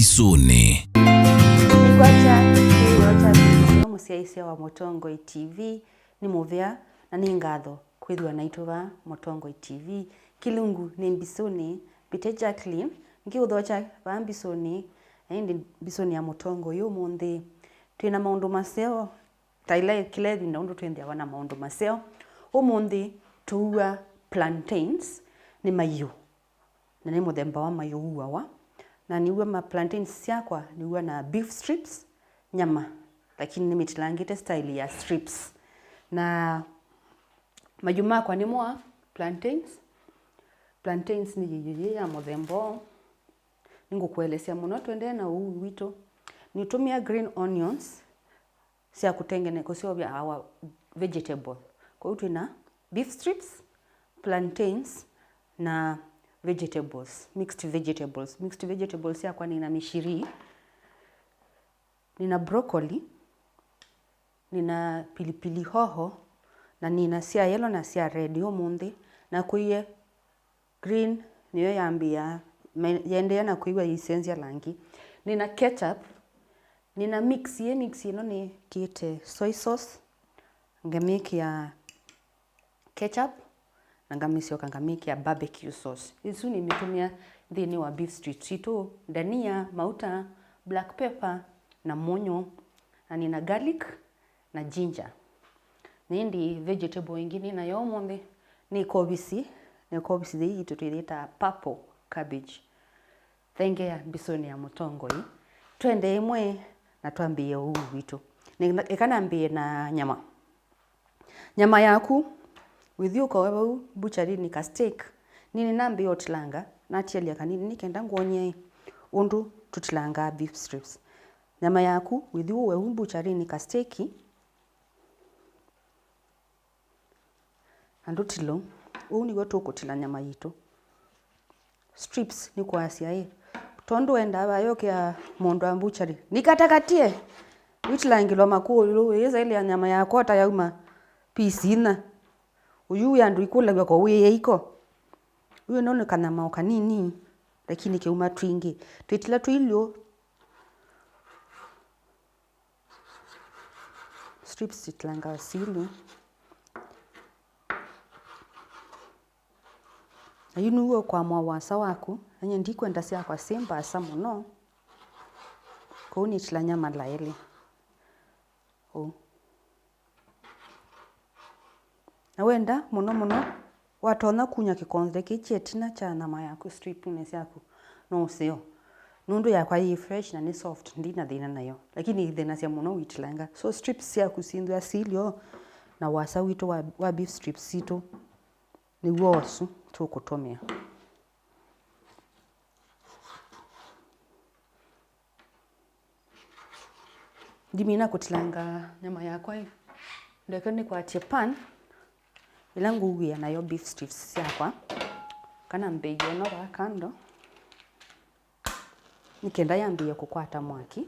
Mbisuni. Musiaisia wa Motongoi TV ni muvea na ni ngatho kwithwa naitwa Motongoi TV. Kilungu ni Mbisuni Peter Jacqueline ngiuthocha va Mbisuni ndi Mbisuni ya Motongoi yo munthi twina maundu maseo taile kilethi na undu twendea wana maundu maseo umunthi tuwa plantains ni mayu na ni muthemba wa mayu uwa na niwe ma plantains siakwa niwe na beef strips nyama lakini ni mitilangite style ya strips na mayu makwa ni mwa plantains ni yiyi ya muthembo ningukuelezea muno twende na uu wito nitumia green onions sia kutengene kusio vya our vegetable kwa hiyo tuna beef strips plantains na mixed vegetables ya kwa nina mishiri nina broccoli nina pilipili hoho na nina sia yellow na sia red yo munthi na kuiye green niyo yambia yendea na kuiwa essential langi nina ketchup nina mix ino ni kite soy sauce ngamiki ya ketchup na ngamisio kangamiki ya barbecue sauce isu ni mitumia thini wa beef strips ito dania mauta black pepper na munyo na nina garlic na ginger nindi vegetable ingine na yo monde ni kobisi hii tutuleta purple cabbage thenge ya Mbisuni ya Motongoi twende imwe na twambie huu witu ikanambie na nyama yaku withio kwa wewe butchery ni ka steak nini nambi otlanga na tielia kanini nikenda nguonye undu tutlanga beef strips nyama yaku withio wewe butchery ni ka steak andu tilo uni goto kutila nyama yitu strips ni kwa asia tondo enda bayo kya mondo ambuchari nikatakatie witlangilo makulu yeza ile nyama ya kota yauma pisina uyu yandu ikula kwa wiye iko uyu none kana mauka nini lakini keuma twingi twitila twilio strips titlanga silu ayinu uwe kwa mwawasa waku anye ndikwenda sia kwa simba asa muno kwa uni tila nyama laeli na wenda muno watona kunya kikonze kichetina cha nama yaku stripness yaku no sio nundu yakwa yi fresh na ni soft ndina thina nayo lakini thina sia muno witilanga so strips yaku sindu asilio na wasa wito wa beef strips sito ni wosu tukutumia dimina kutilanga nyama yakwa ndekani kwa pan ilangu uya nayo beef strips yakwa kana mbeyo no kando nikenda yambia kukwata mwaki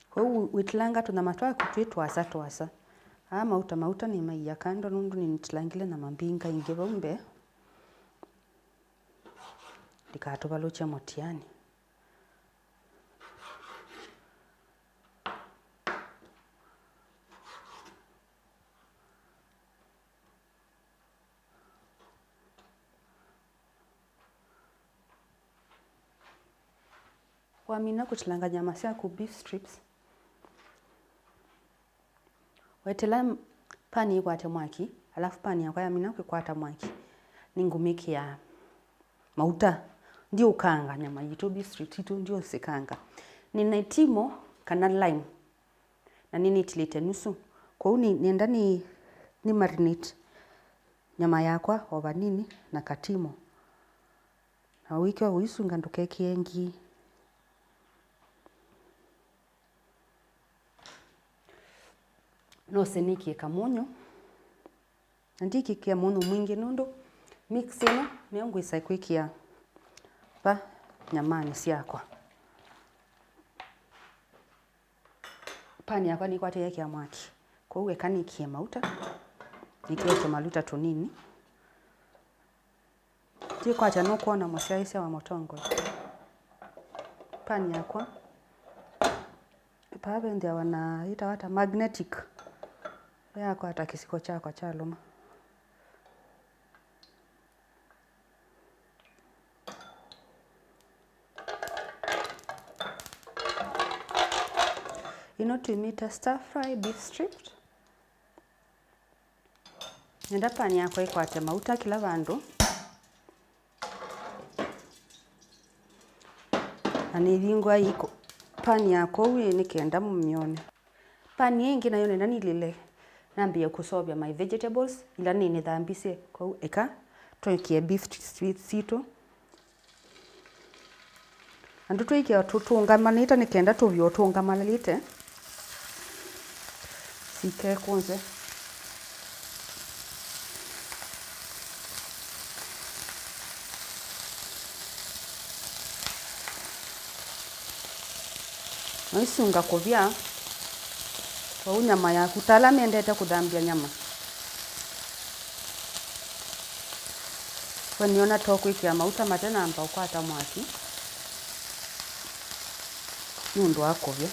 kwa witlanga tuna matwa kutwitwa asa mauta ni mai ya kando nundu ni nitlangile na mambinga ingeva umbe dikatobalocha motiani wamina kutlanga nyama sia ku beef strips wetela pani ikwate mwaki alafu pani yakwa yamina kukwata mwaki ningumiki ya mauta ndio ukanga nyama yitu beef strips itu ndio sikanga ninaitimo kana lime na nini tilite nusu kwa uni nienda ni marinate nyama yakwa over nini na katimo na wiki wa uisunga nduke kiengi no seniki kamunyo ndiki kia munyu mwingi nundu mix ino niongo isaikwikia pa nyamani siakwa pani yakwa ni kwate yake ya mwaki kwa hiyo ekanikie mauta nikie maluta tunini tie kwacha no kuona mushaisha wa motongo pani yakwa pabe ndia wanaita hata magnetic yako hata kisiko chako chaluma inotumita stir fry beef stripped nenda pani yako ikwate mauta kila vandu anilingwa iko pani yako we nikenda mumione pani yengi nayo nenda nilile nambia kusobya my vegetables ila nini thambise kwa eka toikie beef sito andu toikie tutungamanita nikenda tuvyo tungamanalite sike kunze noisunga kovya kwa nyama yaku tala mendete kudambia nyama kwa niona toko ikia mauta matena amba ukwata mwaki nundu wakovya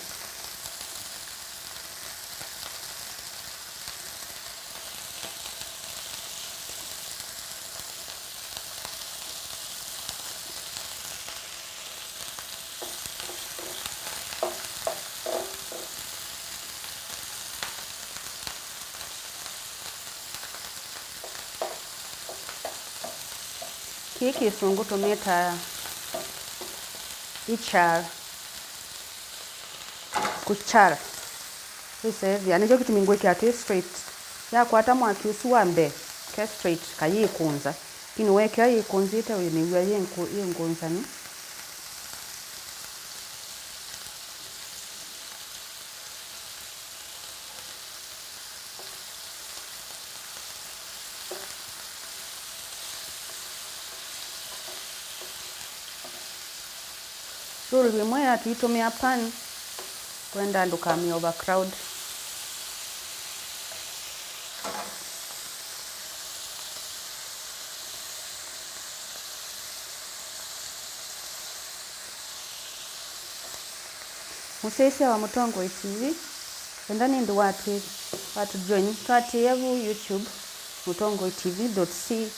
kiki sungu tumeta ichar kuchar ise yani jo kitu mingwe kia straight ya kwata mwaki usuambe ke straight kayikunza kini weke ayikunzita uyiniwa yenkunza ni Rule bimwe tuitumia pan kwenda ndukami overcrowd musese wa Mutongo TV ndani ndo watu join twati yavu YouTube Mutongo TV.c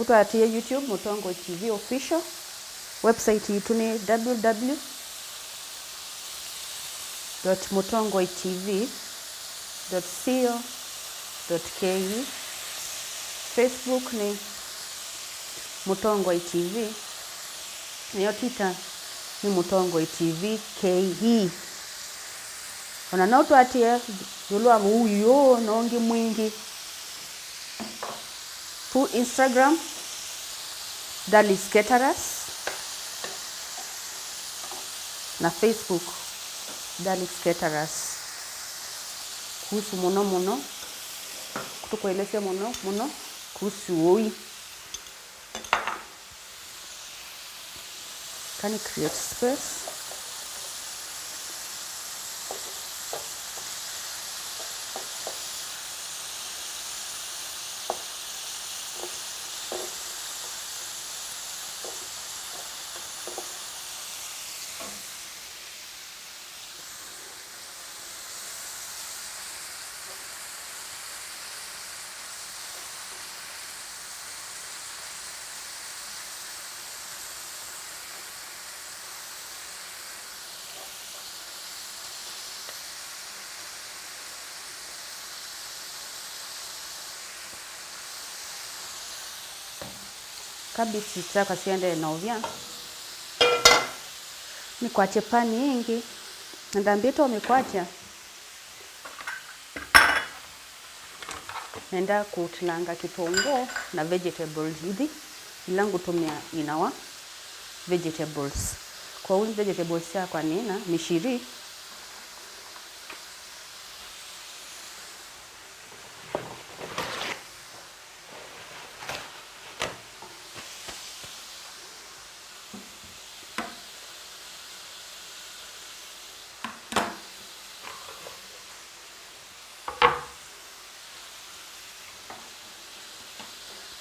utati YouTube Mutongo TV official website yetu ni www.mutongoitv.co.ke Facebook ni Mutongo TV na Twitter ni Mutongo TV KE ona na utwatie yulwa huyo nongi mwingi tu Instagram Dalis Caterers na Facebook Dalis Caterers kuhusu muno kutukuelezea muno kuhusu oi can you create space kabisi chaka siende na ovya ni kwache pani nyingi ndambito umekwacha nenda kutlanga kitongo na vegetables hivi ilangu tumia inawa vegetables kwa hiyo vegetables ya kwa nina mishiri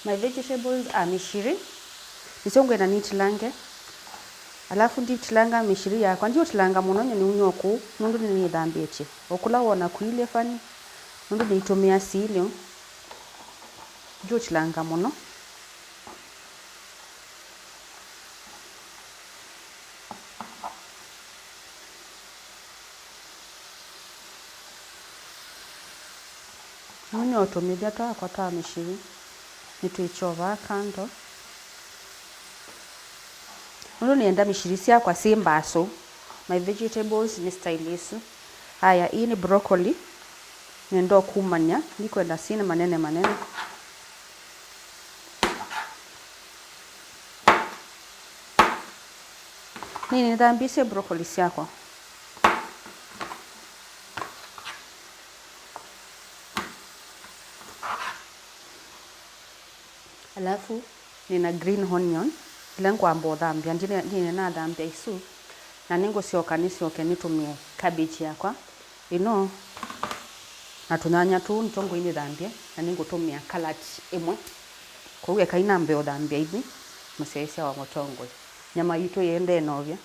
My vegetables are mishiri. Nisongo na nichilange. Alafu ndichilanga mishiri yakwa ndio tilanga muno ni unyoku nundu ni dhambeche. Okula wona kuile fani. Nundu ni itumia silio. Ndio tilanga muno. Munyo otumithia twakwa twa mishiri nitwichova kando. Nundu nienda mishiri ciakwa ci mbaso. My vegetables ni stylish. Haya, hii ni broccoli. Nendo kumanya nikwenda sina manene. Nini ndambise broccoli ciakwa. Alafu nina green onion ila ngwamba thambia ndine na thambia isu na ningo sioka nitumie cabbage yakwa ino na tunyanya tu ntongo ini thambia na ningo tumia salad imwe kwa hiyo kaina mbeo thambia hivi msese wa motongo nyama yitu yende novya.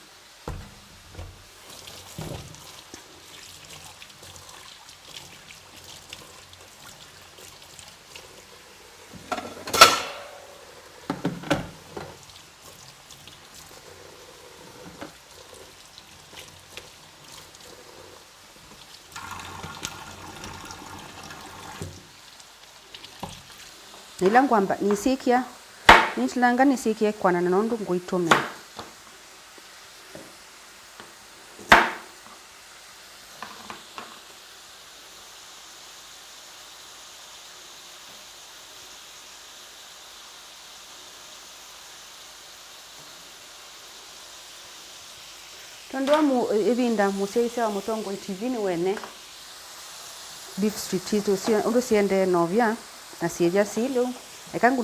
Nila ngwamba nisikia nitilanga nisikie kwana na nondu nguitume. Tondwa evinda museisa wa motongo TV ni wene beef strip ndo siende novya na sieja silo ekangu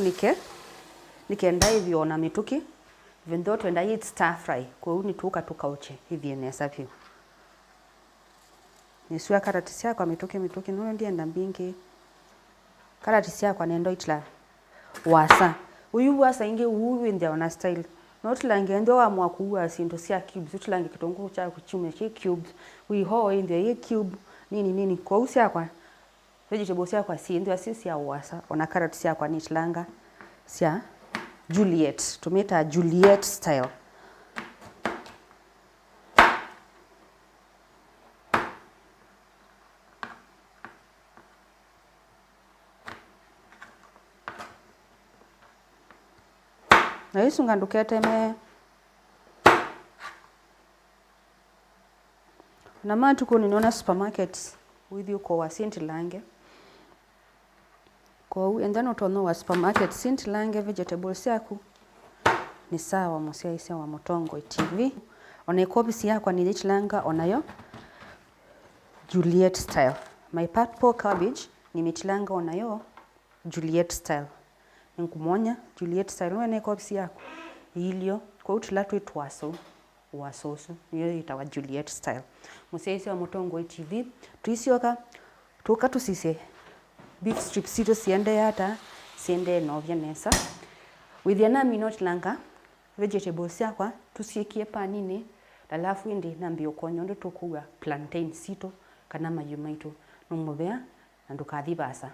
nikenda hivi ona mituki vendo twenda eat stir fry kwa hiyo nituka tukauche hivi enesa pia nisua karati ciakwa mituki no ndienda mbingi karati ciakwa nendo itla wasa uyu wasa inge uyu ndia ona style not lange ndo amwa kuwa sindo cia cubes tulange kitongo cha kuchume chi cubes we ho in the cube nini kwa usia kwa vegetables yakwa si ndio asisi ya wasa ona carrots yakwa nitlanga cia Juliet tumeta Juliet style. Na hizo ngandukete me na matu ko ninaona supermarkets with you kwa Saint Lange kwa endano tono wa supermarket Saint Lange vegetables yaku ni sawa musia isia wa motongo TV ona ekobisi yakwa ni lichilanga onayo Juliet style. My PART1 cabbage ni michilanga onayo Juliet style. Nkumonya Juliet style wene ekobisi yaku ilio kwa utilatu itwaso wasoso niyo itawa Juliet style. Musia isia wa motongo TV tuisioka tukatusise beef strips sito siende yata siende novya nesa withiana minute langa vegetables yakwa tusiekie panini alafu indi nambio konyo ndo tukuga plantain sito kana mayumaito numubea na ndukathi basa